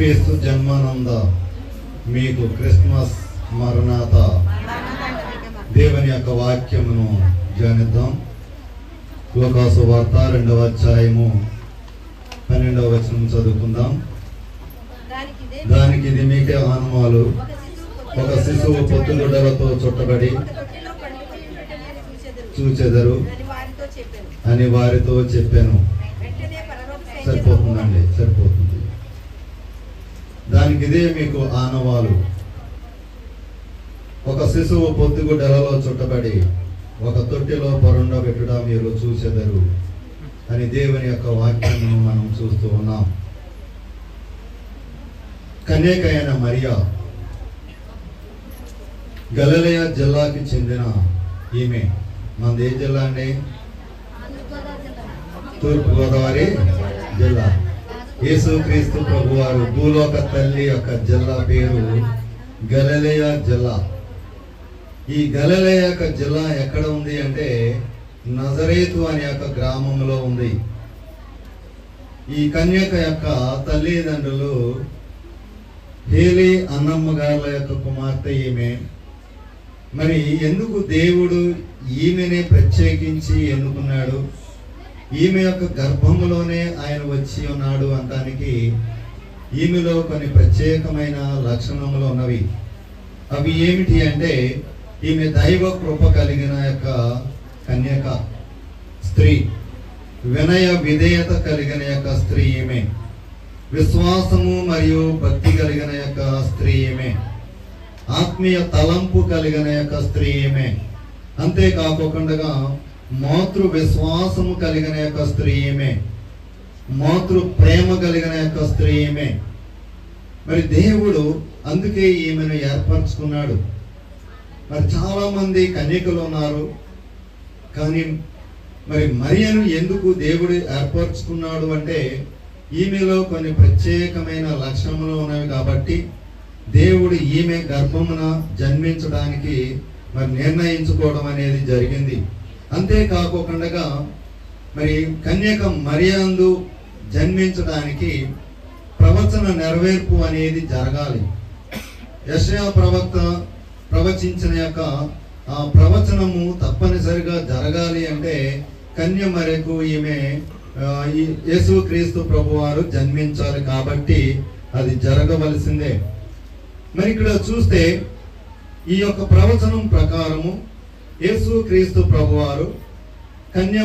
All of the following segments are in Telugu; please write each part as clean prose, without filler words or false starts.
క్రీస్తు జన్మానంద మీకు క్రిస్మస్ మరణాత దేవుని యొక్క వాక్యమును ధ్యానిద్దాం. లూకాసు వార్త 2వ అధ్యాయము 12వ వచనం చదువుకుందాం. దానికి ఇది మీకే ఆనవాలు, ఒక శిశువు పొత్తుగుడ్డలతో చుట్టబడి చూచెదరు అని వారితో చెప్పాను. సరిపోతుందండి, సరిపోతుంది. దానికి ఇదే మీకు ఆనవాలు, ఒక శిశువు పొత్తుగుడ్డలలో చుట్టబడి ఒక తొట్టిలో పరుండబెట్టుట మీరు చూచెదరు అని దేవుని యొక్క వాక్యమును మనం చూస్తూ ఉన్నాం. కన్యక అయిన మరియా గలిలయ జిల్లాకి చెందిన ఈమె. మనది ఏ జిల్లా అండి? తూర్పుగోదావరి జిల్లా. యేసుక్రీస్తు ప్రభువారు భూలోక తల్లి యొక్క జిల్లా పేరు గలిలయ జిల్లా. ఈ గలిలయ యొక్క జిల్లా ఎక్కడ ఉంది అంటే నజరేతు అనే యొక్క గ్రామంలో ఉంది. ఈ కన్యక యొక్క తల్లిదండ్రులు హేలి అన్నమ్మ గారుల యొక్క కుమార్తె ఈమె. మరి ఎందుకు దేవుడు ఈమెనే ప్రత్యేకించి ఎన్నుకున్నాడు, ఈమె యొక్క గర్భములోనే ఆయన వచ్చి ఉన్నాడు అనడానికి ఈమెలో కొన్ని ప్రత్యేకమైన లక్షణములు ఉన్నవి. అవి ఏమిటి అంటే, ఈమె దైవ కృప కలిగిన యొక్క కన్యక స్త్రీ, వినయ విధేయత కలిగిన యొక్క స్త్రీ ఈమె, విశ్వాసము మరియు భక్తి కలిగిన యొక్క స్త్రీ ఈమె, ఆత్మీయ తలంపు కలిగిన యొక్క స్త్రీ ఈమె. అంతేకాకుండా మాతృ విశ్వాసము కలిగిన యొక్క స్త్రీ ఈమె, మాతృ ప్రేమ కలిగిన యొక్క స్త్రీ ఈమె. మరి దేవుడు అందుకే ఈమెను ఏర్పరచుకున్నాడు. మరి చాలా మంది కన్యకలు ఉన్నారు, కానీ మరి మరియను ఎందుకు దేవుడు ఏర్పరచుకున్నాడు అంటే ఈమెలో కొన్ని ప్రత్యేకమైన లక్షణములు ఉన్నవి కాబట్టి దేవుడు ఈమె గర్భమున జన్మించడానికి మరి నిర్ణయించుకోవడం అనేది జరిగింది. అంతేకాకుండా మరి కన్యక మరియందు జన్మించడానికి ప్రవచన నెరవేర్పు అనేది జరగాలి. యెషయా ప్రవక్త ప్రవచించిన యొక్క ఆ ప్రవచనము తప్పనిసరిగా జరగాలి అంటే కన్య మరియకు ఈమె యేసుక్రీస్తు ప్రభువారు జన్మించాలి కాబట్టి అది జరగవలసిందే. మరి ఇక్కడ చూస్తే ఈ యొక్క ప్రవచనం ప్రకారము యేసుక్రీస్తు ప్రభువారు కన్య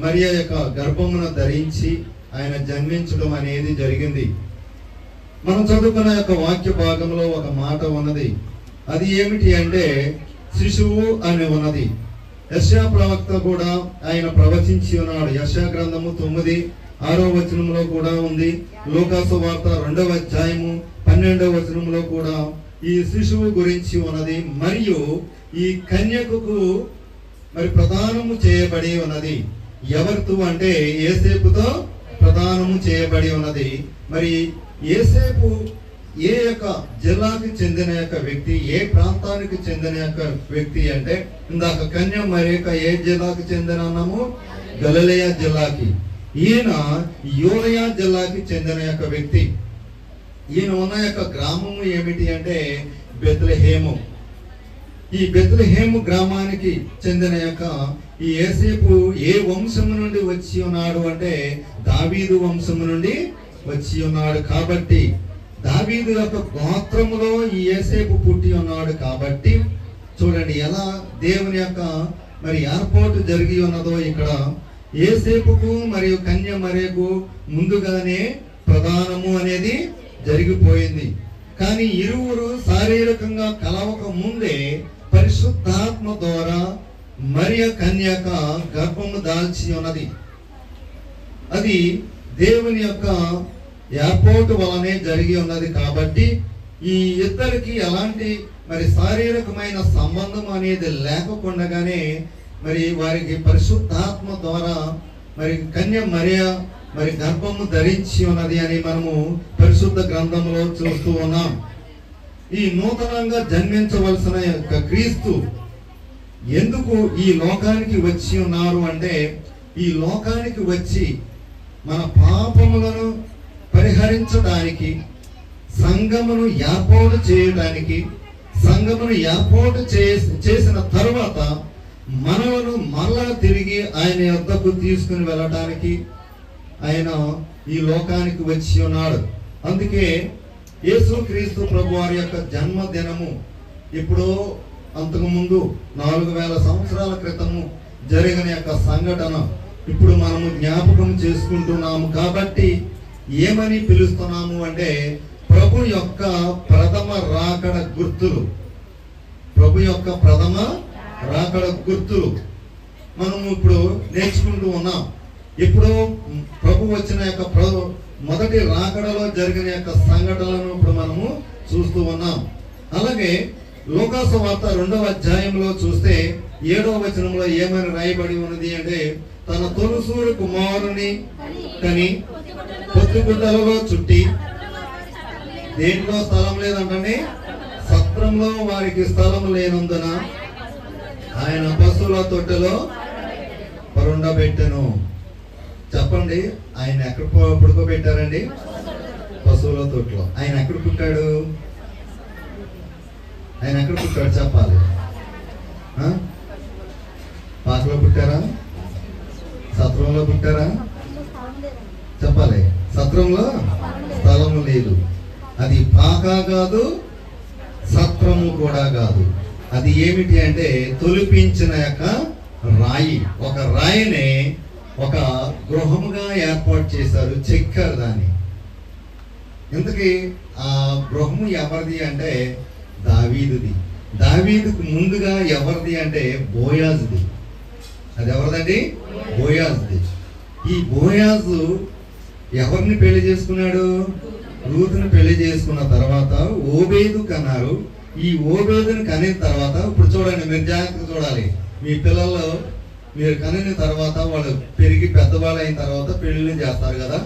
మరియ యొక్క గర్భమున ధరించి ఆయన జన్మించడం అనేది జరిగింది. మనం చదువుకున్న యొక్క వాక్య భాగంలో ఒక మాట ఉన్నది. అది ఏమిటి అంటే శిశువు అని ఉన్నది. యెషయా ప్రవక్త కూడా ఆయన ప్రవచించి ఉన్నాడు. యెషయా గ్రంథము 9:6వ వచనంలో కూడా ఉంది. లూకాసు వార్త 2వ అధ్యాయము 12వ వచనంలో కూడా ఈ శిశువు గురించి ఉన్నది. మరియు ఈ కన్యకకు మరి ప్రదానము చేయబడి ఉన్నది. ఎవరితో అంటే యేసేపుతో ప్రదానము చేయబడి ఉన్నది. మరి యేసేపు ఏ యొక్క జిల్లాకి చెందిన యొక్క వ్యక్తి, ఏ ప్రాంతానికి చెందిన యొక్క వ్యక్తి అంటే ఇందాక కన్య మరియక ఏ జిల్లాకి చెందిన అన్నాము? గలిలయ జిల్లాకి. ఈయన యూదయ జిల్లాకి చెందిన యొక్క వ్యక్తి. ఈయన ఉన్న యొక్క గ్రామము ఏమిటి అంటే బెత్లెహేము. ఈ బెత్లెహేము గ్రామానికి చెందిన యొక్క ఈ యేసేపు ఏ వంశము నుండి వచ్చి ఉన్నాడు అంటే దావీదు వంశము నుండి వచ్చి ఉన్నాడు. కాబట్టి దావీదు యొక్క గోత్రములో ఈ యేసేపు పుట్టి ఉన్నాడు. కాబట్టి చూడండి ఎలా దేవుని యొక్క మరి ఏర్పాటు జరిగి ఉన్నదో. ఇక్కడ యేసేపుకు మరియు కన్య మరియకు ముందుగానే ప్రదానము అనేది జరిగిపోయింది. కానీ ఇరువురు శారీరకంగా కలవక ముందే పరిశుద్ధాత్మ ద్వారా మరియ కన్యక గర్భము దాల్చి ఉన్నది. అది దేవుని యొక్క ఏర్పాటు వలనే జరిగి ఉన్నది. కాబట్టి ఈ ఇద్దరికి ఎలాంటి మరి శారీరకమైన సంబంధం అనేది లేకుండానే మరి వారికి పరిశుద్ధాత్మ ద్వారా మరి కన్య మరియ మరి గర్భము ధరించి ఉన్నది అని మనము పరిశుద్ధ గ్రంథంలో చూస్తూ ఉన్నాం. ఈ నూతనంగా జన్మించవలసిన యొక్క క్రీస్తు ఎందుకు ఈ లోకానికి వచ్చి ఉన్నారు అంటే ఈ లోకానికి వచ్చి మన పాపములను పరిహరించడానికి సంఘమును ఏర్పాటు చేయడానికి, సంఘమును ఏర్పాటు చేసిన తరువాత మనలను మరలా తిరిగి ఆయన యొద్దకు తీసుకుని వెళ్ళడానికి ఆయన ఈ లోకానికి వచ్చి ఉన్నాడు. అందుకే యేసుక్రీస్తు ప్రభు వారి యొక్క జన్మదినము ఇప్పుడు అంతకుముందు 4000 సంవత్సరాల క్రితము జరిగిన యొక్క సంఘటన ఇప్పుడు మనము జ్ఞాపకం చేసుకుంటున్నాము. కాబట్టి ఏమని పిలుస్తున్నాము అంటే ప్రభు యొక్క ప్రథమ రాకడ గుర్తులు. ప్రభు యొక్క ప్రథమ రాకడ గుర్తులు మనము ఇప్పుడు నేర్చుకుంటూ ఉన్నాం. ఇప్పుడు ప్రభు వచ్చిన యొక్క మొదటి రాకడలో జరిగిన యొక్క సంఘటనలను ఇప్పుడు మనము చూస్తూ ఉన్నాం. అలాగే లూకాసు వార్త 2వ అధ్యాయంలో చూస్తే 7వ వచనంలో ఏమని రాయబడి ఉన్నది అంటే తన తొలుసూరు కుమారుని కని పొత్తిగుడ్డలలో చుట్టి, దేంట్లో స్థలం లేదంటే సత్రంలో వారికి స్థలం లేనందున ఆయన పశువుల తొట్టెలో పరుండబెట్టెను. చెప్పండి, ఆయన ఎక్కడ పడుకోబెట్టారండి? పశువుల తొట్టులో. ఆయన ఎక్కడ పుట్టాడు? ఆయన ఎక్కడ పుట్టాడు చెప్పాలి. పాకలో పుట్టారా? సత్రంలో పుట్టారా? చెప్పాలి. సత్రంలో స్థలము లేదు. అది పాక కాదు, సత్రము కూడా కాదు. అది ఏమిటి అంటే తొలిపించిన యొక్క రాయి. ఒక రాయిని ఒక గృహముగా ఏర్పాటు చేశారు, చెక్కారు దాన్ని. ఇంతకీ ఆ గృహము ఎవరిది అంటే దావీదుది. దావీదుకు ముందుగా ఎవరిది అంటే బోయాజుది. అది ఎవరిదండి? బోయాజుది. ఈ బోయాజు ఎవరిని పెళ్లి చేసుకున్నాడు? రూతుని పెళ్లి చేసుకున్న తర్వాత ఓబేదు కన్నారు. ఈ ఓబేదుని కనిన తర్వాత ఇప్పుడు చూడండి, మీరు జాగ్రత్తగా చూడాలి. మీ పిల్లలు మీరు కనిన తర్వాత వాళ్ళు పెరిగి పెద్దవాళ్ళు అయిన తర్వాత పెళ్లిళ్ళు చేస్తారు కదా.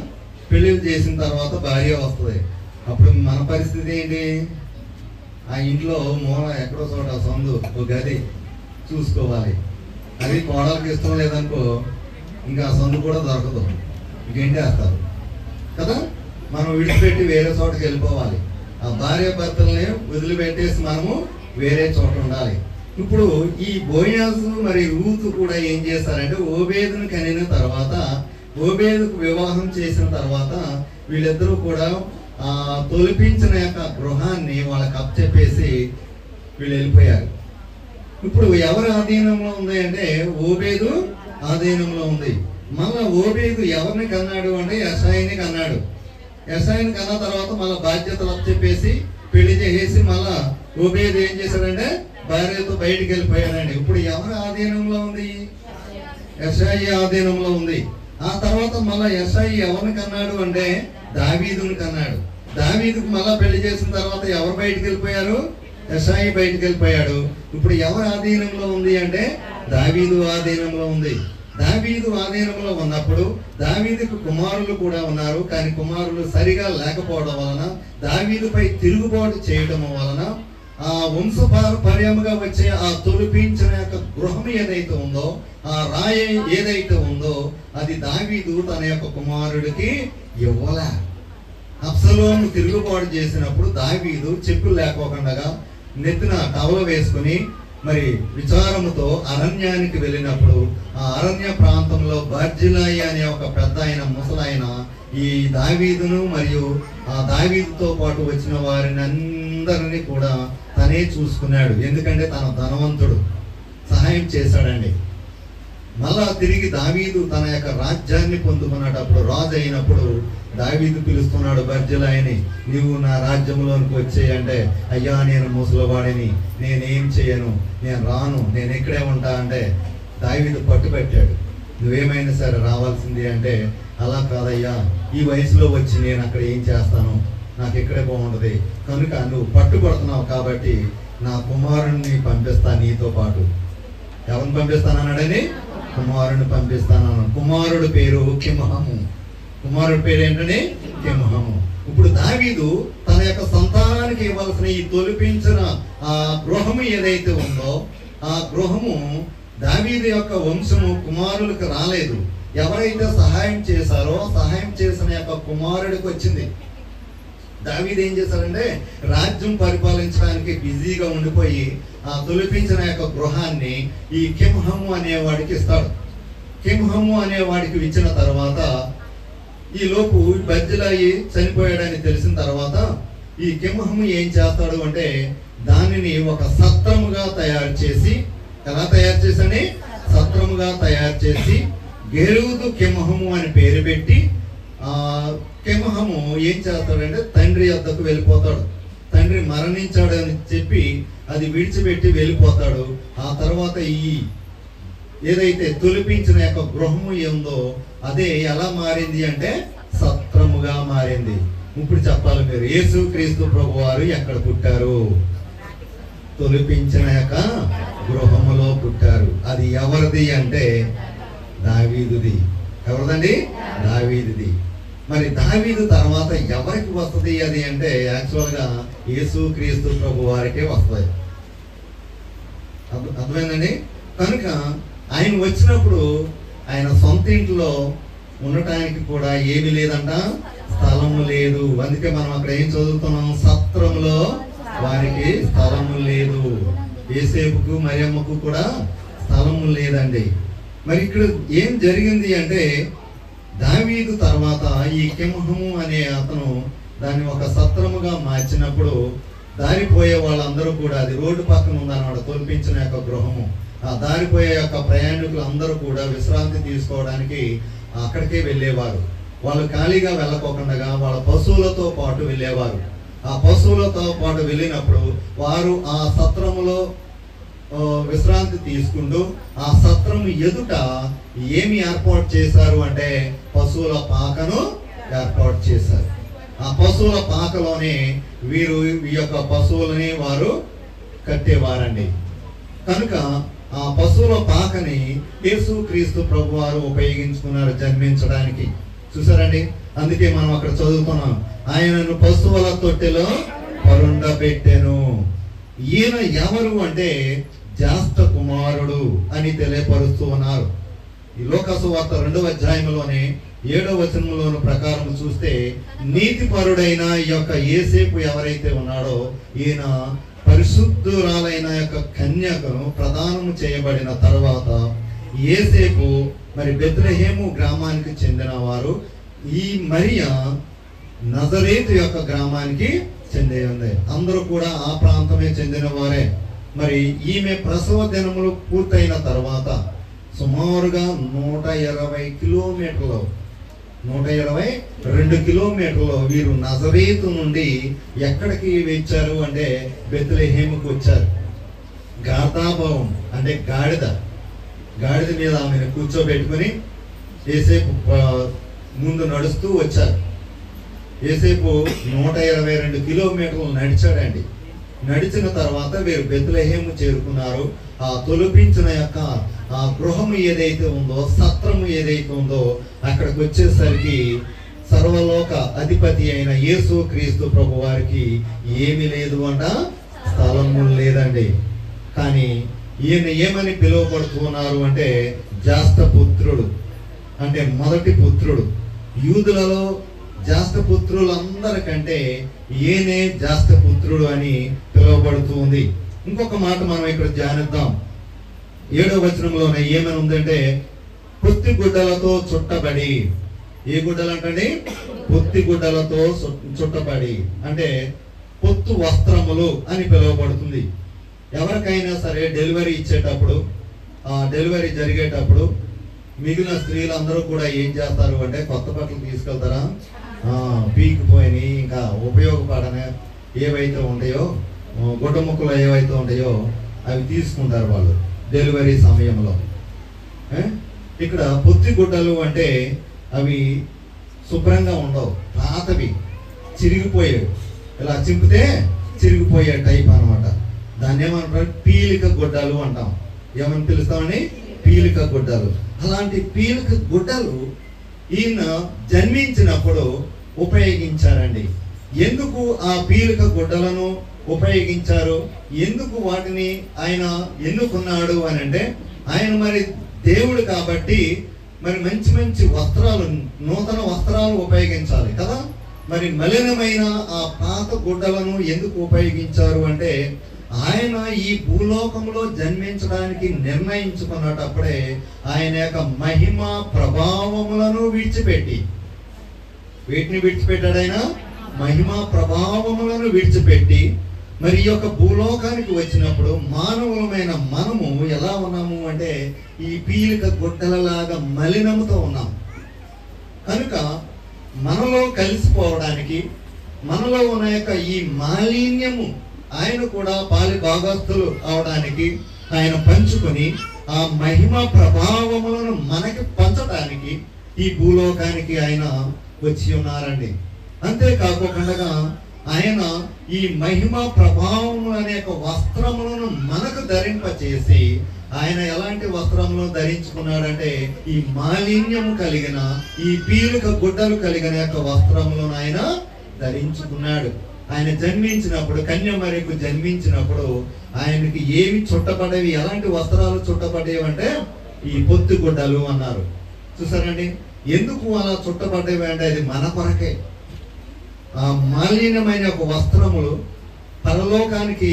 పెళ్లిళ్ళు చేసిన తర్వాత భార్య వస్తుంది. అప్పుడు మన పరిస్థితి ఏంటి? ఆ ఇంట్లో మూల ఎక్కడో చోట సందు ఒక గది చూసుకోవాలి. అది కోడలకి ఇష్టం లేదనుకో ఇంకా ఆ సందు కూడా దొరకదు, ఇంకేంటి వేస్తారు కదా. మనం విడిచిపెట్టి వేరే చోటకి వెళ్ళిపోవాలి. ఆ భార్య భర్తల్ని వదిలిపెట్టేసి మనము వేరే చోట ఉండాలి. ఇప్పుడు ఈ బోయాజు మరి రూతు కూడా ఏం చేస్తారంటే ఓబేదును కనిన తర్వాత, ఓబేదుకు వివాహం చేసిన తర్వాత వీళ్ళిద్దరూ కూడా తొలిపించిన యొక్క గృహాన్ని వాళ్ళకి అప్పచెప్పేసి వీళ్ళు వెళ్ళిపోయారు. ఇప్పుడు ఎవరి ఆధీనంలో ఉంది అంటే ఓబేదు ఆధీనంలో ఉంది. మళ్ళా ఓబేదు ఎవరిని కన్నాడు అంటే యెషాయిని కన్నాడు. యెషాయిని కన్న తర్వాత మళ్ళీ బాధ్యతలు అప్పచెప్పేసి పెళ్లి చేసేసి మళ్ళా ఓబేదు ఏం చేశాడంటే భార్యతో బయటికి వెళ్ళిపోయాడండి. ఇప్పుడు ఎవరి ఆధీనంలో ఉంది? యెషాయి ఆధీనంలో ఉంది. ఆ తర్వాత మళ్ళా యెషాయి ఎవరిని కన్నాడు అంటే దావీదుని కన్నాడు. దావీదుకు మళ్ళా పెళ్లి చేసిన తర్వాత ఎవరు బయటికి వెళ్ళిపోయారు? యెషాయి బయటికి వెళ్ళిపోయాడు. ఇప్పుడు ఎవరి ఆధీనంలో ఉంది అంటే దావీదు ఆధీనంలో ఉంది. దావీదు ఆధీనంలో ఉన్నప్పుడు దావీదుకు కుమారులు కూడా ఉన్నారు. కానీ కుమారులు సరిగా లేకపోవడం వలన, దావీదుపై తిరుగుబాటు చేయడం వలన ఆ వంశపారంపర్యముగా వచ్చే ఆ తొలిపించిన యొక్క గృహం ఏదైతే ఉందో, ఆ రాయి ఏదైతే ఉందో అది దావీదు తన యొక్క కుమారుడికి ఇవ్వలే. అబ్షలోము తిరుగుబాటు చేసినప్పుడు దావీదు చెప్పులు లేకోకుండా నెత్తిన టవల వేసుకుని మరి విచారముతో అరణ్యానికి వెళ్ళినప్పుడు ఆ అరణ్య ప్రాంతంలో బర్జిలాయి అనే ఒక పెద్ద ఆయన ముసలాయన ఈ దావీదును మరియు ఆ దావీదుతో పాటు వచ్చిన వారిని అందరినీ కూడా తనే చూసుకున్నాడు. ఎందుకంటే తన ధనవంతుడు, సహాయం చేశాడండి. మళ్ళా తిరిగి దావీదు తన యొక్క రాజ్యాన్ని పొందుకున్నప్పుడు, రాజు అయినప్పుడు దావీదు పిలుస్తున్నాడు బర్జిలాయిని, నీవు నా రాజ్యంలోనికి వచ్చేయంటే అయ్యా నేను ముసలివాడిని, నేనేం చేయను, నేను రాను, నేను ఇక్కడే ఉంటా అంటే దావీదు పట్టుబట్టాడు. నువ్వేమైనా సరే రావాల్సింది అంటే అలా కాదయ్యా, ఈ వయసులో వచ్చి నేను అక్కడ ఏం చేస్తాను, నాకు ఇక్కడే బాగుంటుంది, కనుక నువ్వు పట్టుబడుతున్నావు కాబట్టి నా కుమారుణ్ణి పంపిస్తా నీతో పాటు. ఎవరిని పంపిస్తానన్నాడని? కుమారుని పంపిస్తాను. కుమారుడు పేరు కిమహము. కుమారుడి పేరు ఏంటని? కిమహము. ఇప్పుడు దావీదు తన యొక్క సంతానానికి ఇవ్వాల్సిన ఈ తొలిపించిన ఆ గృహము ఏదైతే ఉందో ఆ గృహము దావీదు యొక్క వంశము కుమారులకు రాలేదు. ఎవరైతే సహాయం చేశారో సహాయం చేసిన యొక్క కుమారుడికి వచ్చింది. దావీదు ఏం చేశాడంటే రాజ్యం పరిపాలించడానికి బిజీగా ఉండిపోయి ఆ తొలిపించిన యొక్క గృహాన్ని ఈ కింహము అనేవాడికి ఇస్తాడు. కింహము అనేవాడికి ఇచ్చిన తర్వాత ఈ లోపు బర్జిలాయి చనిపోయాడని తెలిసిన తర్వాత ఈ కింహము ఏం చేస్తాడు అంటే దానిని ఒక సత్రముగా తయారు చేసి, ఎలా తయారు చేసని సత్రముగా తయారు చేసి గెలుదు కింహము అని పేరు పెట్టి ఆ కింహము ఏం చేస్తాడంటే తండ్రి వద్దకు వెళ్ళిపోతాడు. తండ్రి మరణించాడు అని చెప్పి అది విడిచిపెట్టి వెళ్ళిపోతాడు. ఆ తర్వాత ఈ ఏదైతే తొలిపించిన యొక్క గృహము ఏందో అదే ఎలా మారింది అంటే సత్రముగా మారింది. ఇప్పుడు చెప్పాలి మీరు, యేసుక్రీస్తు ప్రభువారు ఎక్కడ పుట్టారు? తొలిపించిన యొక్క గృహములో పుట్టారు. అది ఎవరిది అంటే దావీదుది. ఎవరిదండి? దావీదుది. మరి దావీదు తర్వాత ఎవరికి వస్తుంది అది అంటే యాక్చువల్గా యేసుక్రీస్తు ప్రభువారికే వస్తుంది. అర్థమైందండి? కనుక ఆయన వచ్చినప్పుడు ఆయన సొంత ఇంట్లో ఉండటానికి కూడా ఏమీ లేదంట, స్థలము లేదు. అందుకే మనం అక్కడ ఏం చదువుతున్నాం? సత్రములో వారికి స్థలము లేదు. యేసేపుకు మరియమ్మకు కూడా స్థలము లేదండి. మరి ఇక్కడ ఏం జరిగింది అంటే దావీదు తర్వాత ఈ కింహము అనే అతను దాన్ని ఒక సత్రముగా మార్చినప్పుడు దారిపోయే వాళ్ళందరూ కూడా, అది రోడ్డు పక్కన ఉందన్నమాట తొలిపించిన యొక్క గృహము, ఆ దారిపోయే యొక్క ప్రయాణికులు అందరూ కూడా విశ్రాంతి తీసుకోవడానికి అక్కడికే వెళ్ళేవారు. వాళ్ళు ఖాళీగా వెళ్ళకోకుండా వాళ్ళ పశువులతో పాటు వెళ్ళేవారు. ఆ పశువులతో పాటు వెళ్ళినప్పుడు వారు ఆ సత్రములో విశ్రాంతి తీసుకుంటూ ఆ సత్రం ఎదుట ఏమి ఏర్పాటు చేశారు అంటే పశువుల పాకను ఏర్పాటు చేశారు. ఆ పశువుల పాకలోనే వీరు ఈ యొక్క పశువులని వారు కట్టేవారండి. కనుక ఆ పశువుల పాకని యేసుక్రీస్తు ప్రభువారు ఉపయోగించుకున్నారు జన్మించడానికి. చూసారండి? అందుకే మనం అక్కడ చదువుతున్నాం, ఆయనను పశువుల తొట్టెలో పరుండబెట్టెను. ఈయన ఎవరు అంటే జ్యేష్ఠ కుమారుడు అని తెలియపరుస్తూ ఉన్నారు. ఈ లోకాసు వార్త 2వ అధ్యాయంలోనే 7వ వచనంలోని ప్రకారం చూస్తే నీతిపరుడైన ఈ యొక్క యేసేపు ఎవరైతే ఉన్నాడో ఈయన పరిశుద్ధురాలైన యొక్క కన్యకను ప్రదానము చేయబడిన తర్వాత యేసేపు మరి బెత్లెహేము గ్రామానికి చెందిన వారు, ఈ మరియా నజరేతు యొక్క గ్రామానికి చెంది ఉంది. అందరూ కూడా ఆ ప్రాంతమే చెందిన వారే. మరి ఈమె ప్రసవ దినములు పూర్తయిన తర్వాత సుమారుగా 120 కిలోమీటర్లు 122 కిలోమీటర్లు వీరు నజరేతు నుండి ఎక్కడికి వచ్చారు అంటే బెత్లెహేముకు వచ్చారు. గాతాభవం అంటే గాడిద మీద ఆమెను కూర్చోబెట్టుకుని యేసేపు ముందు నడుస్తూ వచ్చారు. యేసేపు 122 కిలోమీటర్లు నడిచాడండి. నడిచిన తర్వాత వీరు బెత్లెహేము చేరుకున్నారు. ఆ తొలిపించిన యొక్క ఆ గృహము ఏదైతే ఉందో, సత్రము ఏదైతే ఉందో అక్కడికి వచ్చేసరికి సర్వలోక అధిపతి అయిన యేసుక్రీస్తు ప్రభు వారికి ఏమీ లేదు అంట, స్థలము లేదండి. కానీ ఈయన ఏమని పిలువబడుతున్నారు అంటే జ్యేష్ఠ పుత్రుడు, అంటే మొదటి పుత్రుడు. యూదులలో జ్యేష్ఠ పుత్రులందరికంటే ఈయనే జ్యేష్ఠ పుత్రుడు అని పిలువబడుతూ ఉంది. ఇంకొక మాట మనం ఇక్కడ ధ్యానిద్దాం. 7వ వచనంలోనే ఏమని ఉందంటే పొత్తి గుడ్డలతో చుట్టబడి. ఏ గుడ్డలు అంటండి? పొత్తి గుడ్డలతో చుట్టబడి అంటే పొత్తు వస్త్రములు అని పిలువబడుతుంది. ఎవరికైనా సరే డెలివరీ ఇచ్చేటప్పుడు, ఆ డెలివరీ జరిగేటప్పుడు మిగిలిన స్త్రీలందరూ కూడా ఏం చేస్తారు అంటే కొత్త బట్టలు తీసుకెళ్తారా, పీకిపోయి ఇంకా ఉపయోగపడని ఏవైతే ఉంటాయో, గుడ్డ ముక్కలు ఏవైతే ఉంటాయో అవి తీసుకుంటారు వాళ్ళు డెలివరీ సమయంలో. ఇక్కడ పొత్తి గుడ్డలు అంటే అవి శుభ్రంగా ఉండవు, పాతవి, చిరిగిపోయేవి, ఇలా చింపితే చిరిగిపోయే టైప్ అనమాట. దాన్ని ఏమంటారు? పీలిక గుడ్డలు అంటాం. ఏమని పిలుస్తామని? పీలిక గుడ్డలు. అలాంటి పీలిక గుడ్డలు ఈయన జన్మించినప్పుడు ఉపయోగించారండి. ఎందుకు ఆ పీలిక గుడ్డలను ఉపయోగించారు? ఎందుకు వాటిని ఆయన ఎన్నుకున్నాడు అని అంటే ఆయన మరి దేవుడు కాబట్టి మరి మంచి మంచి వస్త్రాలు, నూతన వస్త్రాలు ఉపయోగించాలి కదా. మరి మలినమైన ఆ పాత గుడ్డలను ఎందుకు ఉపయోగించారు అంటే, ఆయన ఈ భూలోకంలో జన్మించడానికి నిర్ణయించుకున్నటప్పుడే ఆయన యొక్క మహిమ ప్రభావములను విడిచిపెట్టి, వీటిని విడిచిపెట్టాడు ఆయన, మహిమ ప్రభావములను విడిచిపెట్టి మరి ఈ యొక్క భూలోకానికి వచ్చినప్పుడు మానవులమైన మనము ఎలా ఉన్నాము అంటే ఈ పీలిక గుడ్డలలాగా మలినముతో ఉన్నాం. కనుక మనలో కలిసిపోవడానికి, మనలో ఉన్న యొక్క ఈ మాలిన్యము ఆయన కూడా పాలి భాగస్తులు అవడానికి, ఆయన పంచుకొని ఆ మహిమ ప్రభావములను మనకి పంచడానికి ఈ భూలోకానికి ఆయన వచ్చి ఉన్నారండి. అంతేకాకుండా ఆయన ఈ మహిమ ప్రభావము అనే వస్త్రములను మనకు ధరింపచేసి, ఆయన ఎలాంటి వస్త్రములను ధరించుకున్నాడంటే ఈ మాలిన్యము కలిగిన, ఈ పీలిక గుడ్డలు కలిగిన యొక్క వస్త్రములను ఆయన ధరించుకున్నాడు. ఆయన జన్మించినప్పుడు, కన్యమరియకు జన్మించినప్పుడు ఆయనకి ఏమి చుట్టపడేవి, ఎలాంటి వస్త్రాలు చుట్టపడేవి అంటే ఈ పొత్తు గుడ్డలు అన్నారు. చూసారండి, ఎందుకు అలా చుట్టపడేవి అంటే అది మన కొరకే. ఆ మాలిన్యమైన ఒక వస్త్రములు పరలోకానికి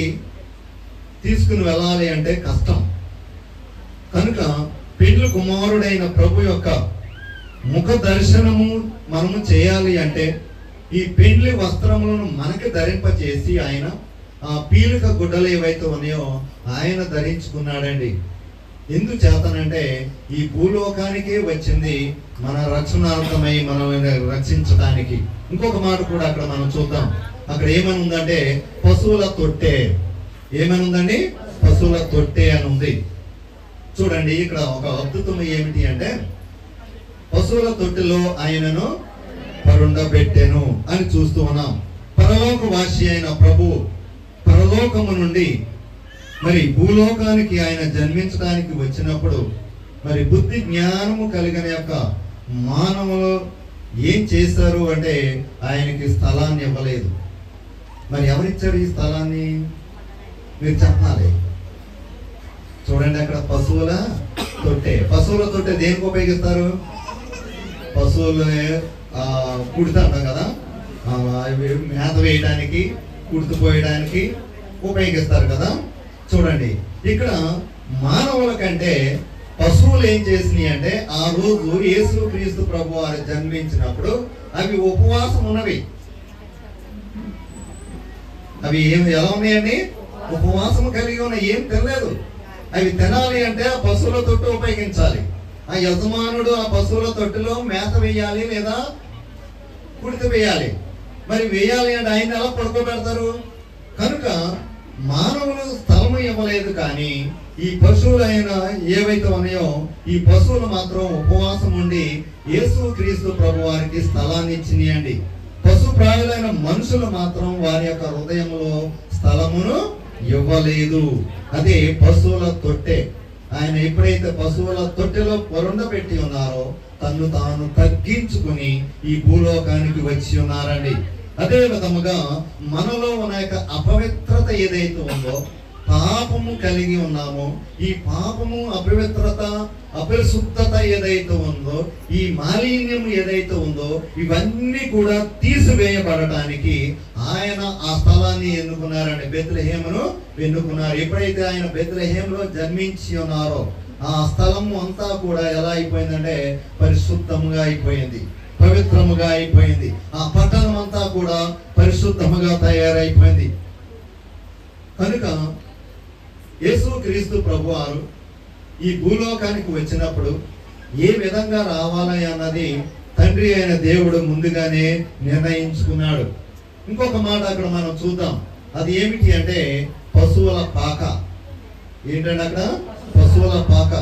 తీసుకుని వెళ్ళాలి అంటే కష్టం. కనుక పెండ్లి కుమారుడైన ప్రభు యొక్క ముఖ దర్శనము మనము చేయాలి అంటే ఈ పెండ్లి వస్త్రములను మనకి ధరింపచేసి ఆయన ఆ పీలిక గుడ్డలు ఏవైతే ఉన్నాయో ఆయన ధరించుకున్నాడండి. ఎందుకు చేతనంటే ఈ భూలోకానికే వచ్చింది మన రక్షణార్థమై మనల్ని రక్షించడానికి. ఇంకొక మాట కూడా అక్కడ మనం చూద్దాం. అక్కడ ఏమని ఉందంటే పశువుల తొట్టె. ఏమని ఉందండి? పశువుల తొట్టె అని ఉంది. చూడండి, ఇక్కడ ఒక అద్భుతం ఏమిటి అంటే పశువుల తొట్టెలో ఆయనను పరుండబెట్టెను అని చూస్తూ ఉన్నాం. పరలోకవాసి అయిన ప్రభు పరలోకము నుండి మరి భూలోకానికి ఆయన జన్మించడానికి వచ్చినప్పుడు మరి బుద్ధి జ్ఞానము కలిగిన యొక్క మానవులు ఏం చేశారు అంటే ఆయనకి స్థలాన్ని ఇవ్వలేదు. మరి ఎవరిచ్చారు ఈ స్థలాన్ని? మీరు చెప్పాలి. చూడండి, అక్కడ పశువుల తొట్టె. పశువుల తొట్టె దేనికి ఉపయోగిస్తారు? పశువులు కుడుతుంటాం కదా, మేత వేయడానికి, కుడుతుపోయడానికి ఉపయోగిస్తారు కదా. చూడండి, ఇక్కడ మానవుల కంటే పశువులు ఏం చేసినాయి అంటే ఆ రోజు యేసు క్రీస్తు ప్రభు వారు జన్మించినప్పుడు అవి ఉపవాసం ఉన్నవి. అవి ఎలా ఉన్నాయండి? ఉపవాసం కలిగి ఉన్నాయి, ఏం తినలేదు. అవి తినాలి అంటే ఆ పశువుల తొట్టు ఉపయోగించాలి. ఆ యజమానుడు ఆ పశువుల తొట్టులో మేత వేయాలి లేదా కుడితి వేయాలి. మరి వేయాలి అంటే ఆయన ఎలా పడుకోబెడతారు? కనుక మానవులు స్థలము ఇవ్వలేదు, కానీ ఈ పశువులు అయినా ఏవైతే ఉన్నాయో ఈ పశువులు మాత్రం ఉపవాసం ఉండి యేసు క్రీస్తు ప్రభు వారికి స్థలాన్ని ఇచ్చినాయండి. పశు ప్రాయులైన మనుషులు మాత్రం వారి యొక్క హృదయంలో స్థలమును ఇవ్వలేదు. అదే పశువుల తొట్టె. ఆయన ఎప్పుడైతే పశువుల తొట్టెలో పొరుండబెట్టి ఉన్నారో తను తాను తగ్గించుకుని ఈ భూలోకానికి వచ్చి ఉన్నారండి. అదే విధముగా మనలో ఉన్న యొక్క అపవిత్రత ఏదైతే ఉందో, పాపము కలిగి ఉన్నామో, ఈ పాపము, అపవిత్రత, అపరిశుద్ధత ఏదైతే ఉందో, ఈ మాలిన్యం ఏదైతే ఉందో, ఇవన్నీ కూడా తీసివేయబడటానికి ఆయన ఆ స్థలాన్ని ఎన్నుకున్నారండి. బెత్లెహేమును ఎన్నుకున్నారు. ఎప్పుడైతే ఆయన బెత్లెహేములో జన్మించి ఉన్నారో ఆ స్థలము అంతా కూడా ఎలా అయిపోయిందంటే పరిశుద్ధముగా అయిపోయింది, పవిత్రముగా అయిపోయింది. ఆ పట్టణం అంతా కూడా పరిశుద్ధముగా తయారైపోయింది. కనుక యేసు క్రీస్తు ప్రభువారు ఈ భూలోకానికి వచ్చినప్పుడు ఏ విధంగా రావాలి అన్నది తండ్రి అయిన దేవుడు ముందుగానే నిర్ణయించుకున్నాడు. ఇంకొక మాట అక్కడ మనం చూద్దాం. అది ఏమిటి అంటే పశువుల పాక. ఏంటంటే అక్కడ పశువుల పాక.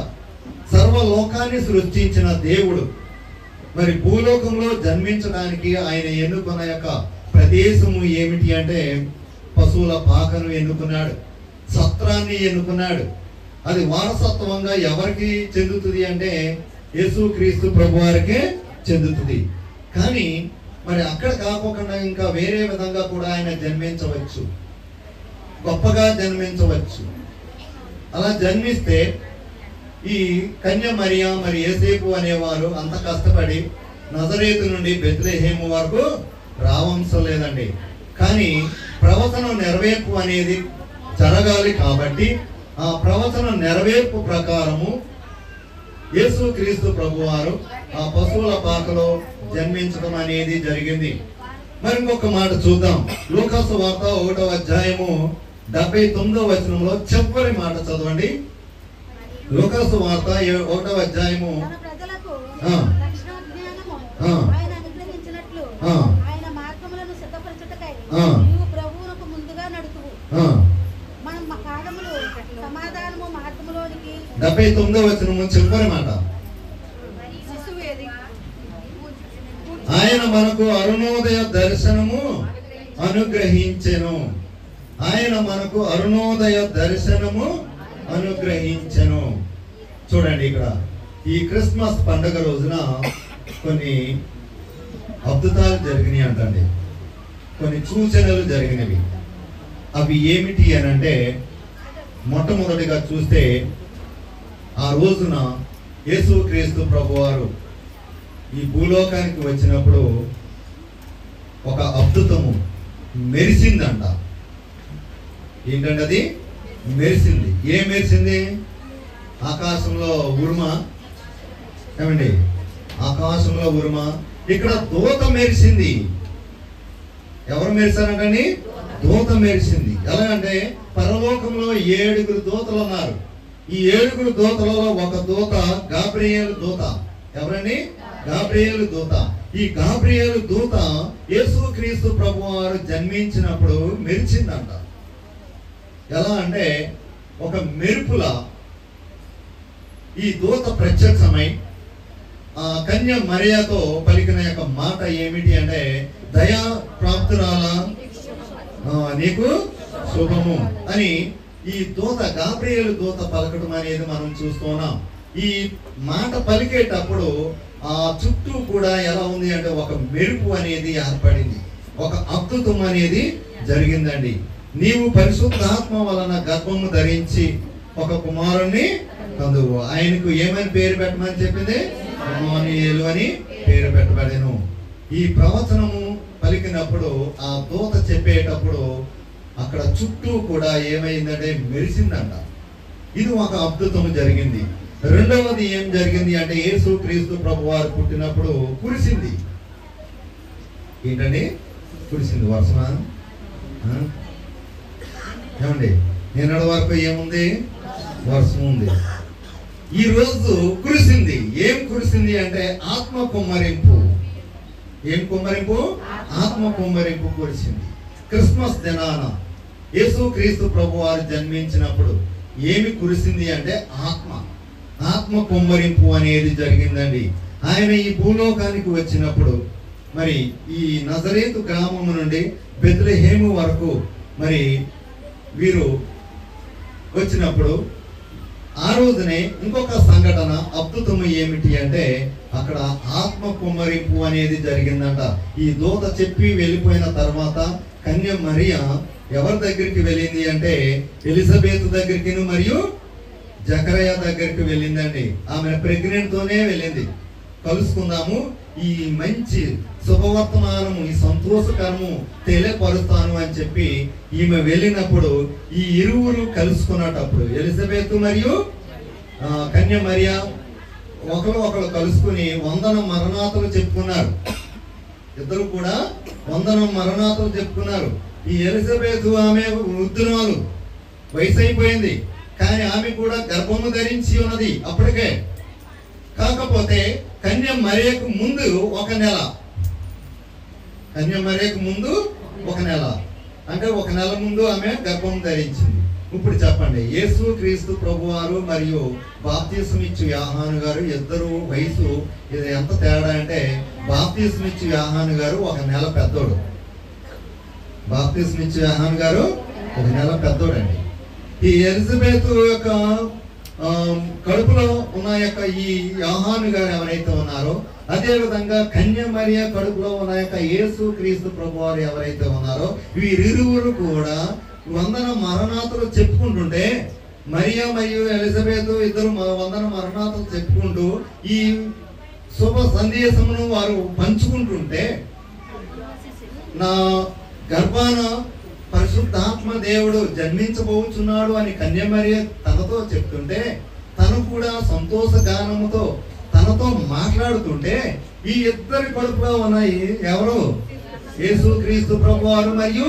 సర్వలోకాన్ని సృష్టించిన దేవుడు మరి భూలోకంలో జన్మించడానికి ఆయన ఎన్నుకున్న యొక్క ప్రదేశము ఏమిటి అంటే పశువుల పాకను ఎన్నుకున్నాడు, సత్రాన్ని ఎన్నుకున్నాడు. అది వారసత్వంగా ఎవరికి చెందుతుంది అంటే యేసు క్రీస్తు ప్రభు వారికే చెందుతుంది. కానీ మరి అక్కడ కాకుండా ఇంకా వేరే విధంగా కూడా ఆయన జన్మించవచ్చు, గొప్పగా జన్మించవచ్చు. అలా జన్మిస్తే ఈ కన్య మరియా మరి యోసేపు అనేవారు అంత కష్టపడి నజరేతు నుండి బెత్లెహేము వరకు రావవసరం లేదండి. కానీ ప్రవచన నెరవేర్పు అనేది జరగాలి కాబట్టి ఆ ప్రవచన నెరవేర్పు ప్రకారము యేసుక్రీస్తు ప్రభువారు ఆ పశువుల పాకలో జన్మించడం అనేది జరిగింది. మరి ఇంకొక మాట చూద్దాం. లూకాసు వార్త 1వ అధ్యాయము 79వ వచనంలో చివరి మాట చదవండి. లూకాసు వార్త 1వ అధ్యాయము ఆయన మార్గములను సిద్ధపరచుటకై ప్రభువునకు ముందుగా నడుతువు. మనం కాలములు సమాధానము మార్గములోనికి 79వ వచనము చివరి మాట. ఆయన మనకు అరుణోదయ దర్శనము అనుగ్రహించెను. ఆయన మనకు అరుణోదయ దర్శనము అనుగ్రహించెను. చూడండి, ఇక్కడ ఈ క్రిస్మస్ పండుగ రోజున కొన్ని అద్భుతాలు జరిగినాయి అంటండి. కొన్ని సూచనలు జరిగినవి. అవి ఏమిటి అని అంటే, మొట్టమొదటిగా చూస్తే ఆ రోజున యేసుక్రీస్తు ప్రభువారు ఈ భూలోకానికి వచ్చినప్పుడు ఒక అద్భుతము మెరిసిందంట. ఏంటంటే అది మెరిసింది. ఏం మెరిసింది? ఆకాశంలో ఉరుమ. ఏమండి? ఆకాశంలో ఉరుమ. ఇక్కడ దూత మెరిసింది. ఎవరు మెరిసారంటండి? దూత మెరిసింది. ఎలాగంటే పరలోకంలో 7 దూతలు ఉన్నారు. ఈ 7 దూతలలో ఒక దూత గాబ్రియేలు దూత. ఎవరండి? గాబ్రియేలు దూత. ఈ గాబ్రియేలు దూత యేసుక్రీస్తు ప్రభువారు జన్మించినప్పుడు మెరిచిందంట. ఎలా అంటే ఒక మెరుపుల ఈ దూత ప్రత్యక్షమై ఆ కన్య మరియతో పలికిన యొక్క మాట ఏమిటి అంటే, దయా ప్రాప్తురాల నీకు శుభము అని ఈ దూత గాబ్రియేలు దూత పలకడం అనేది మనం చూస్తున్నాం. ఈ మాట పలికేటప్పుడు ఆ చుట్టూ కూడా ఎలా ఉంది అంటే ఒక మెరుపు అనేది ఏర్పడింది. ఒక అద్భుతం అనేది జరిగిందండి. నీవు పరిశుద్ధాత్మ వలన గర్భము ధరించి ఒక కుమారుణ్ణి కందువు. ఆయనకు ఏమని పేరు పెట్టమని చెప్పింది? ఇమ్మానుయేలు అని పేరు పెట్టబడెను. ఈ ప్రవచనము పలికినప్పుడు ఆ దూత చెప్పేటప్పుడు అక్కడ చుట్టూ కూడా ఏమైందంటే మెరిసిందంట. ఇది ఒక అద్భుతం జరిగింది. రెండవది ఏం జరిగింది అంటే, యేసుక్రీస్తు ప్రభువారు పుట్టినప్పుడు కురిసింది. ఏంటండి? కురిసింది. వర్షమా? ఏమండి? నిన్నటి వరకు ఏముంది? వర్షం ఉంది. ఈ రోజు కురిసింది. ఏం కురిసింది అంటే ఆత్మ కుమ్మరింపు. ఏం కుమ్మరింపు? ఆత్మ కుమ్మరింపు కురిసింది. క్రిస్మస్ దినాన యేసుక్రీస్తు ప్రభువారు జన్మించినప్పుడు ఏమి కురిసింది అంటే ఆత్మ కుమ్మరింపు అనేది జరిగిందండి. ఆయన ఈ భూలోకానికి వచ్చినప్పుడు మరి ఈ నజరేతు గ్రామము నుండి బెత్లెహేము వరకు మరి వీరు వచ్చినప్పుడు ఆ రోజునే ఇంకొక సంఘటన అద్భుతము ఏమిటి అంటే, అక్కడ ఆత్మ కుమ్మరింపు అనేది జరిగిందంట. ఈ దూత చెప్పి వెళ్ళిపోయిన తర్వాత కన్య మరియ ఎవరి దగ్గరికి వెళ్ళింది అంటే, ఎలిజబెత్ దగ్గరికి మరియు జకరయ్య దగ్గరికి వెళ్ళిందండి. ఆమె ప్రెగ్నెంట్ తోనే వెళ్ళింది. కలుసుకుందాము, ఈ మంచి శుభవర్తమానము, ఈ సంతోషకరము తెలియపరుస్తాను అని చెప్పి ఈమె వెళ్ళినప్పుడు ఈ ఇరువురు కలుసుకున్నటప్పుడు ఎలిజబెత్ మరియు కన్య మరియ ఒకరు కలుసుకుని వందన మరణాతలు చెప్పుకున్నారు. ఇద్దరు కూడా వందన మరణాతలు చెప్పుకున్నారు. ఈ ఎలిజబెత్ ఆమె వృద్ధురాలు, వయసు అయిపోయింది. కానీ ఆమె కూడా గర్భము ధరించి ఉన్నది అప్పటికే. కాకపోతే కన్య మరియకు ముందు ఒక నెల, కన్య మరియకు ముందు ఒక నెల అంటే ఒక నెల ముందు ఆమె గర్భం ధరించింది. ఇప్పుడు చెప్పండి, యేసుక్రీస్తు ప్రభువారు మరియు బాప్తిస్మిచ్చు యోహాను గారు ఇద్దరు వయసు ఇది ఎంత తేడా అంటే, బాప్తిస్మిచ్చు యోహాను గారు ఒక నెల పెద్దోడు. బాప్తిస్మిచ్చు యోహాను గారు ఒక నెల పెద్దోడండి. ఈ ఎలిజబెత్ యొక్క కడుపులో ఉన్న యొక్క ఈ యోహాను గారు ఎవరైతే ఉన్నారో, అదే విధంగా కన్య మరియ కడుపులో ఉన్న యొక్క యేసుక్రీస్తు ప్రభువారు ఎవరైతే ఉన్నారో, వీరిరువురు కూడా వందన మరణాతులు చెప్పుకుంటుంటే, మరియా మరియు ఎలిజబెత్ ఇద్దరు వందన మరణాతులు చెప్పుకుంటూ ఈ శుభ సందేశమును వారు పంచుకుంటుంటే నా గర్భాన పరిశుద్ధాత్మ దేవుడు జన్మించబోచున్నాడు అని కన్యమరియ తనతో చెప్తుంటే, తను కూడా సంతోష గానముతో తనతో మాట్లాడుతుంటే, ఈ ఇద్దరి కడుపులో ఉన్నాయి ఎవరు? యేసుక్రీస్తు ప్రభువారు మరియు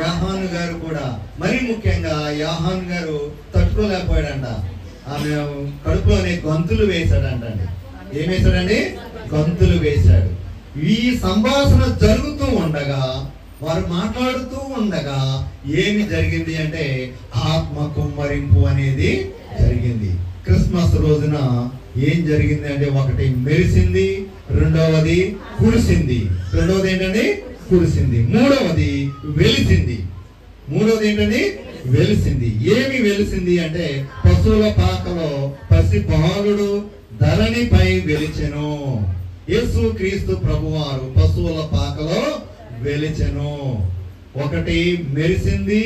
యోహాను గారు కూడా. మరి ముఖ్యంగా యోహాను గారు తట్టుకోలేకపోయాడంట. ఆమె కడుపులోనే గంతులు వేశాడంట. ఏం వేశాడండి? గంతులు వేశాడు. ఈ సంభాషణ జరుగుతూ ఉండగా, వారు మాట్లాడుతూ ఉండగా ఏమి జరిగింది అంటే ఆత్మ కుమ్మరింపు అనేది జరిగింది. క్రిస్మస్ రోజున ఏం జరిగింది అంటే, ఒకటి మెరిసింది, రెండవది కురిసింది. రెండవది ఏంటండి? కురిసింది. మూడవది వెలిసింది. మూడవది ఏంటండి? వెలిసింది. ఏమి వెలిసింది అంటే, పశువుల పాకలో పసి బాలుడు ధరణిపై వెలిచెను. యేసుక్రీస్తు ప్రభువారు పశువుల పాకలో వెలిచెను. ఒకటి మెరిసింది,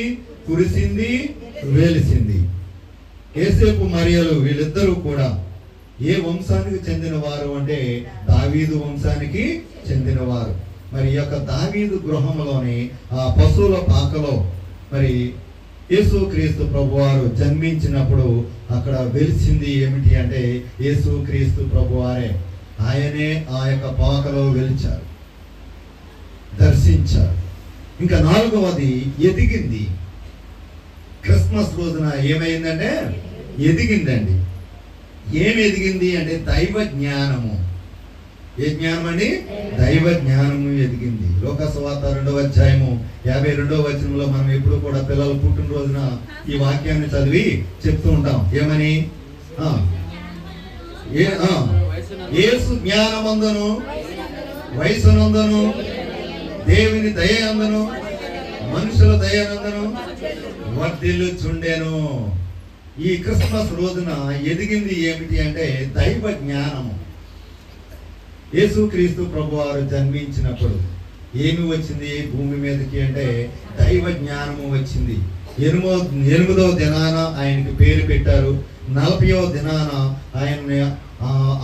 కురిసింది, వెలిసింది. యేసేపు మరియలు వీళ్ళిద్దరూ కూడా ఏ వంశానికి చెందినవారు అంటే దావీదు వంశానికి చెందినవారు. మరి ఈ యొక్క దావీదు గృహంలోని ఆ పశువుల పాకలో మరి యేసుక్రీస్తు ప్రభువారు జన్మించినప్పుడు అక్కడ వెలిసింది ఏమిటి అంటే యేసుక్రీస్తు ప్రభువారే. ఆయనే ఆ యొక్క పాకలో వెలిచారు, దర్శించారు. ఇంకా నాలుగవది ఎదిగింది. క్రిస్మస్ రోజున ఏమైందంటే ఎదిగిందండి. ఏమి ఎదిగింది అంటే దైవ జ్ఞానము. ఏ జ్ఞానం అండి? దైవ జ్ఞానము ఎదిగింది. లోకసువార్త 2వ అధ్యాయము 52వ వచనంలో మనం ఎప్పుడు కూడా పిల్లలు పుట్టినరోజున ఈ వాక్యాన్ని చదివి చెప్తూ ఉంటాం. ఏమని? యేసు జ్ఞానమందును వయసునందును దేవుని దయనందును మనుషుల దయనందును వర్ధిల్లుచుండెను. ఈ క్రిస్మస్ రోజున ఎదిగింది ఏమిటి అంటే దైవ జ్ఞానము. యేసుక్రీస్తు ప్రభువారు జన్మించినప్పుడు ఏమి వచ్చింది భూమి మీదకి అంటే దైవ జ్ఞానము వచ్చింది. 8వ దినాన ఆయనకి పేరు పెట్టారు. 40వ దినాన ఆయన్ని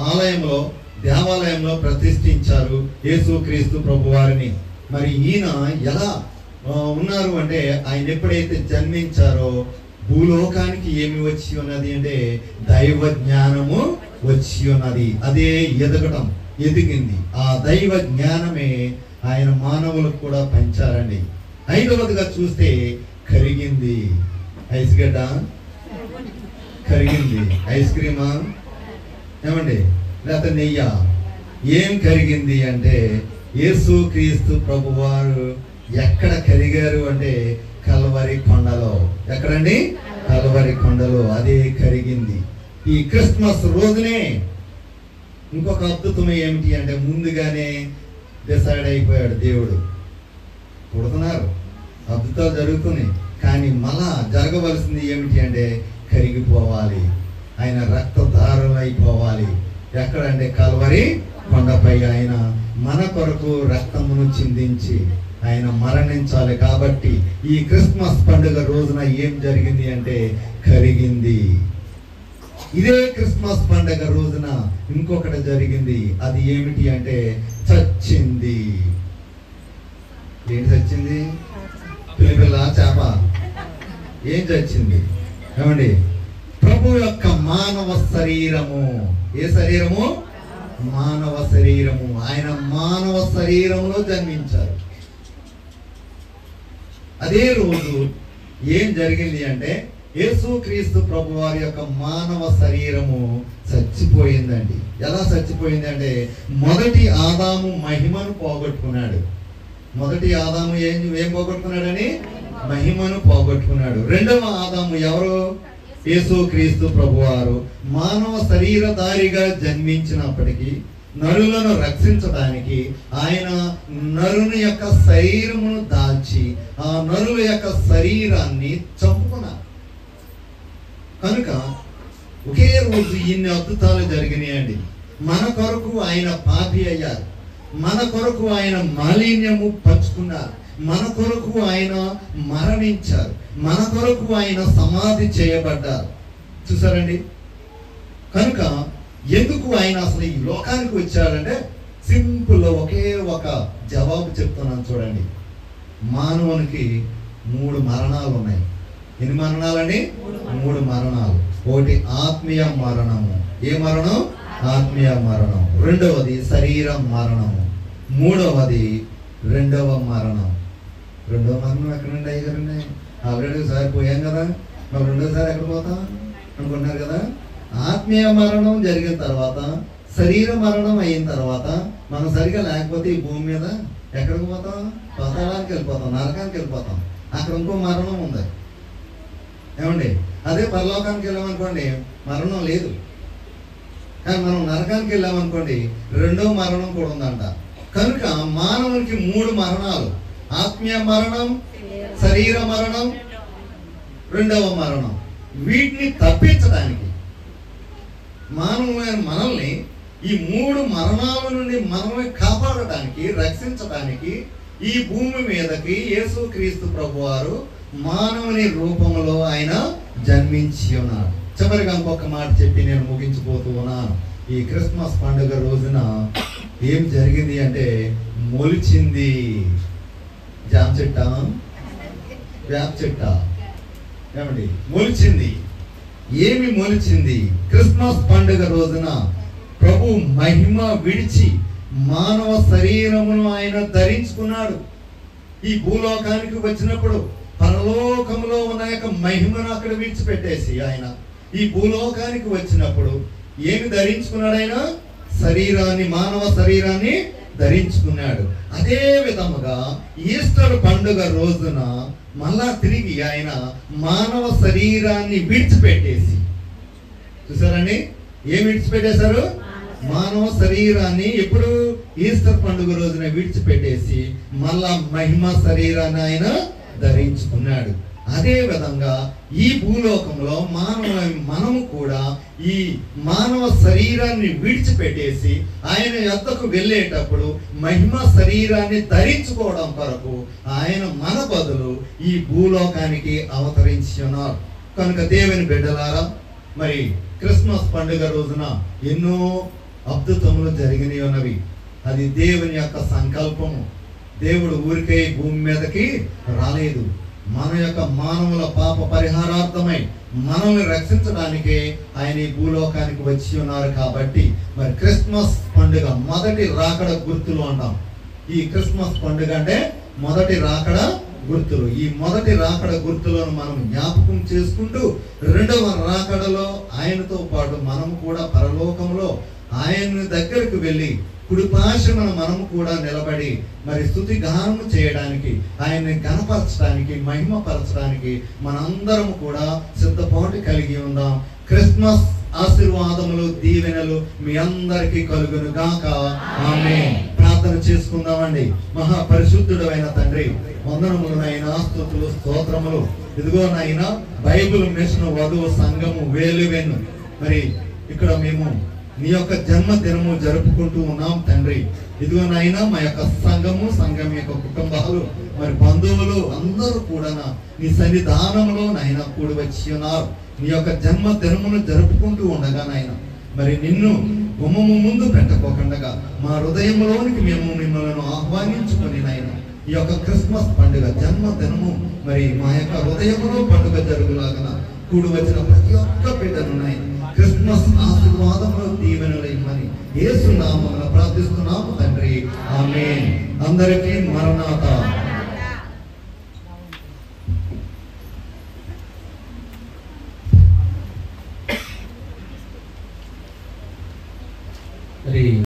ఆలయంలో దేవాలయంలో ప్రతిష్ఠించారు యేసుక్రీస్తు ప్రభువారిని. మరి ఈయన ఎలా ఉన్నారు అంటే ఆయన ఎప్పుడైతే జన్మించారో భూలోకానికి ఏమి వచ్చి ఉన్నది అంటే దైవ జ్ఞానము వచ్చి ఉన్నది. అదే ఎదగటం, ఎదిగింది. ఆ దైవ జ్ఞానమే ఆయన మానవులకు కూడా పంచారండి. 5వదిగా చూస్తే కరిగింది. ఐస్ గడ్డ కరిగింది. ఐస్ క్రీమా ఏమండి లేకపోతే నెయ్య? ఏం కరిగింది అంటే యేసుక్రీస్తు ప్రభువారు ఎక్కడ కరిగారు అంటే కల్వరి కొండలో. ఎక్కడండి? కల్వరి కొండలో. అదే కరిగింది. ఈ క్రిస్మస్ రోజునే ఇంకొక అద్భుతం ఏమిటి అంటే ముందుగానే డిసైడ్ అయిపోయాడు దేవుడు. పుడుతున్నారు, అద్భుతాలు జరుగుతున్నాయి, కానీ మళ్ళా జరగవలసింది ఏమిటి అంటే కరిగిపోవాలి, ఆయన రక్తధారలు అయిపోవాలి. ఎక్కడంటే కల్వరి కొండపై ఆయన మన కొరకు రక్తమును చిందించి ఆయన మరణించాలి. కాబట్టి ఈ క్రిస్మస్ పండుగ రోజున ఏం జరిగింది అంటే కరిగింది. ఇదే క్రిస్మస్ పండుగ రోజున ఇంకొకటి జరిగింది. అది ఏమిటి అంటే చచ్చింది. ఏంటి చచ్చింది? పిల్ల చేప. ఏం చచ్చింది ఏమండి? ప్రభు యొక్క మానవ శరీరము. ఏ శరీరము? మానవ శరీరము. ఆయన మానవ శరీరంలో జన్మించారు. అదే రోజు ఏం జరిగింది అంటే యేసుక్రీస్తు ప్రభు వారి యొక్క మానవ శరీరము చచ్చిపోయిందండి. ఎలా చచ్చిపోయింది అంటే మొదటి ఆదాము మహిమను పోగొట్టుకున్నాడు. మొదటి ఆదాము ఏం పోగొట్టుకున్నాడని? మహిమను పోగొట్టుకున్నాడు. రెండవ ఆదాము ఎవరు? యేసుక్రీస్తు ప్రభువారు మానవ శరీరధారిగా జన్మించినప్పటికీ నరులను రక్షించడానికి ఆయన నరుని యొక్క శరీరమును దాల్చి ఆ నరుల యొక్క శరీరాన్ని చంపుకున్నారు. కనుక ఒకే రోజు ఇన్ని అద్భుతాలు జరిగినాయండి. మన కొరకు ఆయన పాపి అయ్యారు, మన కొరకు ఆయన మాలిన్యము పంచుకున్నారు, మన కొరకు ఆయన మరణించారు, మన కొరకు ఆయన సమాధి చేయబడ్డారు. చూసారండి? కనుక ఎందుకు ఆయన అసలు ఈ లోకానికి వచ్చాడంటే సింపుల్ ఒకే ఒక జవాబు చెప్తున్నాను చూడండి. మానవునికి 3 మరణాలు ఉన్నాయి. ఎన్ని మరణాలండి? 3 మరణాలు. ఒకటి ఆత్మీయ మరణము. ఏ మరణం? ఆత్మీయ మరణం. రెండవది శరీర మరణము. మూడవది రెండవ మరణం. రెండవ మరణం ఎక్కడండి అయ్యారండి? ఆల్రెడీ ఒకసారి పోయాం కదా, మరి రెండోసారి ఎక్కడ పోతాం అనుకుంటున్నారు కదా. ఆత్మీయ మరణం జరిగిన తర్వాత, శరీర మరణం అయిన తర్వాత మనం సరిగా లేకపోతే ఈ భూమి మీద ఎక్కడికి పోతాం? పాతాళానికి వెళ్ళిపోతాం, నరకానికి వెళ్ళిపోతాం. అక్కడ ఇంకో మరణం ఉంది ఏమండి. అదే పరలోకానికి వెళ్ళామనుకోండి మరణం లేదు, కానీ మనం నరకానికి వెళ్ళామనుకోండి రెండవ మరణం కూడా ఉందంట. కనుక మానవునికి 3 మరణాలు: ఆత్మీయ మరణం, శరీర మరణం, రెండవ మరణం. వీటిని తప్పించడానికి మానవులైన మనల్ని ఈ 3 మరణాల నుండి మనల్ని కాపాడటానికి, రక్షించడానికి ఈ భూమి మీదకి యేసుక్రీస్తు ప్రభువారు మానవుని రూపంలో ఆయన జన్మించి ఉన్నారు. చివరిగా ఇంకొక మాట చెప్పి నేను ముగించిపోతూ ఉన్నాను. ఈ క్రిస్మస్ పండుగ రోజున ఏం జరిగింది అంటే మొలిచింది. జామ చెట్ట, వేప చెట్ట ఏమండి మొలిచింది. ఏమి మొలిచింది? క్రిస్మస్ పండుగ రోజున ప్రభు మహిమ విడిచి మానవ శరీరమును ఆయన ధరించుకున్నాడు. ఈ భూలోకానికి వచ్చినప్పుడు పరలోకములో ఉన్న యొక్క మహిమను అక్కడ విడిచిపెట్టేసి ఆయన ఈ భూలోకానికి వచ్చినప్పుడు ఏమి ధరించుకున్నాడు? ఆయన శరీరాన్ని, మానవ శరీరాన్ని ధరించుకున్నాడు. అదే విధముగా ఈస్టర్ పండుగ రోజున మళ్ళా తిరిగి ఆయన మానవ శరీరాన్ని విడిచిపెట్టేసి, చూసారండి ఏం విడిచిపెట్టేశారు? మానవ శరీరాన్ని. ఎప్పుడు? ఈస్టర్ పండుగ రోజున విడిచిపెట్టేసి మళ్ళా మహిమ శరీరాన్ని ఆయన ధరించుకున్నాడు. అదే విధంగా ఈ భూలోకంలో మనము కూడా ఈ మానవ శరీరాన్ని విడిచిపెట్టేసి ఆయన యొద్దకు వెళ్ళేటప్పుడు మహిమ శరీరాన్ని ధరించుకోవడం కొరకు ఆయన మన బదులు ఈ భూలోకానికి అవతరించి ఉన్నారు. కనుక దేవుని బిడ్డలారా, మరి క్రిస్మస్ పండుగ రోజున ఎన్నో అద్భుతములు జరిగినవి ఉన్నవి. అది దేవుని యొక్క సంకల్పము. దేవుడు ఊరికే భూమి మీదకి రాలేదు. మన యొక్క మానవుల పాప పరిహారార్థమై మనల్ని రక్షించడానికే ఆయన ఈ భూలోకానికి వచ్చి ఉన్నారు. కాబట్టి మరి క్రిస్మస్ పండుగ మొదటి రాకడ గుర్తులు అంటాం. ఈ క్రిస్మస్ పండుగ అంటే మొదటి రాకడ గుర్తులు. ఈ మొదటి రాకడ గుర్తులను మనం జ్ఞాపకం చేసుకుంటూ రెండవ రాకడలో ఆయనతో పాటు మనం కూడా పరలోకంలో ఆయన దగ్గరకు వెళ్ళి కుడిపాశమున మనము కూడా నిలబడి మరి స్తుతి గానము చేయడానికి, ఆయన్ని గణపరచడానికి, మహిమపరచడానికి మనందరము కూడా సిద్ధపాటు కలిగి ఉందాం. క్రిస్మస్ ఆశీర్వాదములు, దీవెనలు మీ అందరికీ కలుగును గాక. ఆమేన్. ప్రార్థన చేసుకుందామండి. మహాపరిశుద్ధుడైన తండ్రి, వందనములు నాయనా, స్తుతులు, స్తోత్రములు. ఇదిగో నాయనా, బైబిల్ మిషన్ వధువు సంఘము వేలువెన్ను మరి ఇక్కడ మేము నీ యొక్క జన్మదినము జరుపుకుంటూ ఉన్నాం తండ్రి. ఇదిగో నాయనా, మా యొక్క సంఘం యొక్క కుటుంబాలు మరి బంధువులు అందరూ కూడా నీ సన్నిధానంలో నాయన కూడి వచ్చి ఉన్నారు. నీ యొక్క జన్మదినమును జరుపుకుంటూ ఉండగా నాయన మరి నిన్ను గుమ్మము ముందు పెట్టకోకుండా మా హృదయంలోనికి మేము మిమ్మల్ని ఆహ్వానించుకొని నాయన ఈ యొక్క క్రిస్మస్ పండుగ జన్మదినము మరి మా యొక్క హృదయంలో పండుగ జరుగులాగన కూడి వచ్చిన ప్రతి ఒక్క బిడ్డను నాయన క్రిస్మస్ ఆశీర్వాదములు, దీవెనలు ఇమ్మని యేసు నామమున ప్రార్థిస్తున్నాము తండ్రి. ఆమేన్. అందరికీ మరణాత.